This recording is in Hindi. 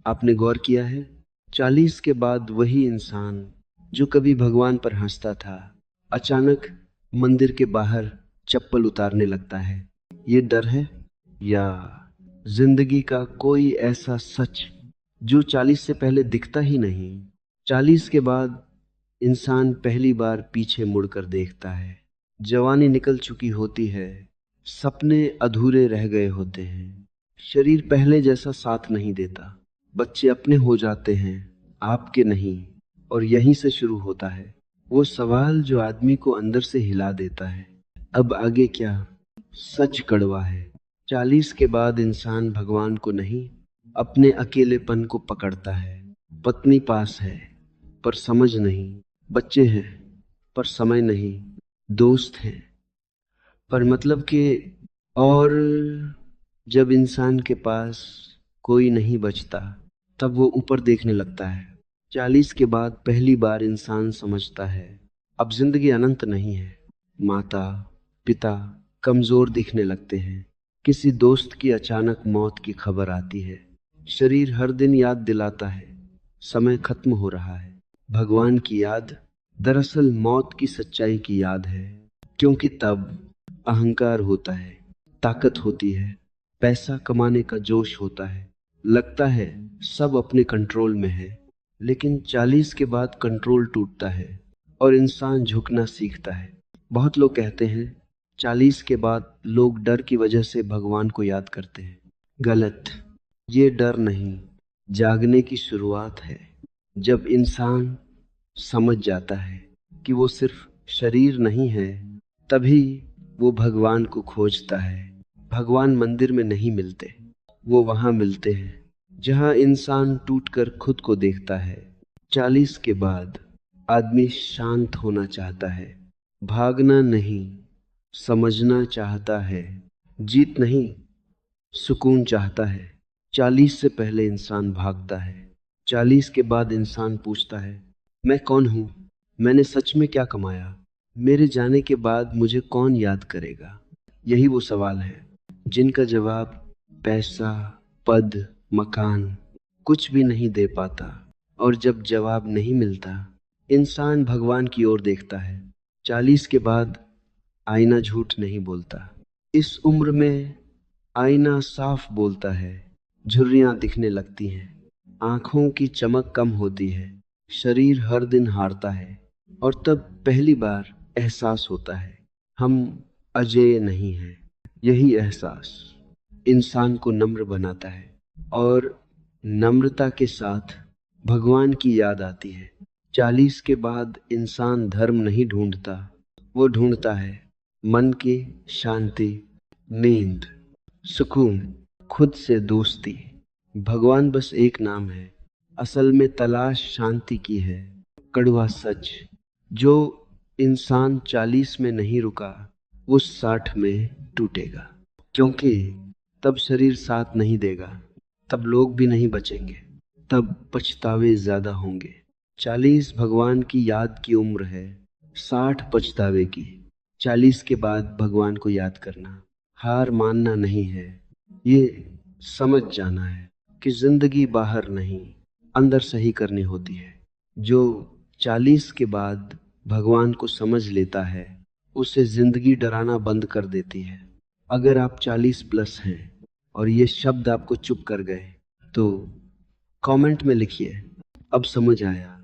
आपने गौर किया है, 40 के बाद वही इंसान जो कभी भगवान पर हंसता था, अचानक मंदिर के बाहर चप्पल उतारने लगता है। ये डर है या जिंदगी का कोई ऐसा सच जो 40 से पहले दिखता ही नहीं? 40 के बाद इंसान पहली बार पीछे मुड़कर देखता है। जवानी निकल चुकी होती है, सपने अधूरे रह गए होते हैं, शरीर पहले जैसा साथ नहीं देता, बच्चे अपने हो जाते हैं, आपके नहीं। और यहीं से शुरू होता है वो सवाल जो आदमी को अंदर से हिला देता है, अब आगे क्या? सच कड़वा है, 40 के बाद इंसान भगवान को नहीं, अपने अकेलेपन को पकड़ता है। पत्नी पास है पर समझ नहीं, बच्चे हैं पर समय नहीं, दोस्त हैं पर मतलब के। और जब इंसान के पास कोई नहीं बचता, तब वो ऊपर देखने लगता है। 40 के बाद पहली बार इंसान समझता है अब जिंदगी अनंत नहीं है। माता पिता कमजोर दिखने लगते हैं, किसी दोस्त की अचानक मौत की खबर आती है, शरीर हर दिन याद दिलाता है समय खत्म हो रहा है। भगवान की याद दरअसल मौत की सच्चाई की याद है, क्योंकि तब अहंकार होता है, ताकत होती है, पैसा कमाने का जोश होता है, लगता है सब अपने कंट्रोल में है। लेकिन 40 के बाद कंट्रोल टूटता है और इंसान झुकना सीखता है। बहुत लोग कहते हैं 40 के बाद लोग डर की वजह से भगवान को याद करते हैं। गलत। ये डर नहीं, जागने की शुरुआत है। जब इंसान समझ जाता है कि वो सिर्फ शरीर नहीं है, तभी वो भगवान को खोजता है। भगवान मंदिर में नहीं मिलते, वो वहां मिलते हैं जहां इंसान टूटकर खुद को देखता है। 40 के बाद आदमी शांत होना चाहता है, भागना नहीं, समझना चाहता है, जीत नहीं, सुकून चाहता है। 40 से पहले इंसान भागता है, 40 के बाद इंसान पूछता है मैं कौन हूं, मैंने सच में क्या कमाया, मेरे जाने के बाद मुझे कौन याद करेगा? यही वो सवाल है जिनका जवाब पैसा, पद, मकान कुछ भी नहीं दे पाता। और जब जवाब नहीं मिलता, इंसान भगवान की ओर देखता है। 40 के बाद आईना झूठ नहीं बोलता। इस उम्र में आईना साफ बोलता है। झुर्रियां दिखने लगती हैं, आंखों की चमक कम होती है, शरीर हर दिन हारता है। और तब पहली बार एहसास होता है हम अजेय नहीं हैं। यही एहसास इंसान को नम्र बनाता है, और नम्रता के साथ भगवान की याद आती है। 40 के बाद इंसान धर्म नहीं ढूंढता, वो ढूंढता है मन की शांति, नींद, सुकून, खुद से दोस्ती। भगवान बस एक नाम है, असल में तलाश शांति की है। कड़वा सच, जो इंसान 40 में नहीं रुका, वो 60 में टूटेगा। क्योंकि तब शरीर साथ नहीं देगा, तब लोग भी नहीं बचेंगे, तब पछतावे ज्यादा होंगे। 40 भगवान की याद की उम्र है, 60 पछतावे की। 40 के बाद भगवान को याद करना हार मानना नहीं है, ये समझ जाना है कि जिंदगी बाहर नहीं, अंदर सही करनी होती है। जो 40 के बाद भगवान को समझ लेता है, उसे जिंदगी डराना बंद कर देती है। अगर आप 40 प्लस हैं और ये शब्द आपको चुप कर गए, तो कमेंट में लिखिए अब समझ आया।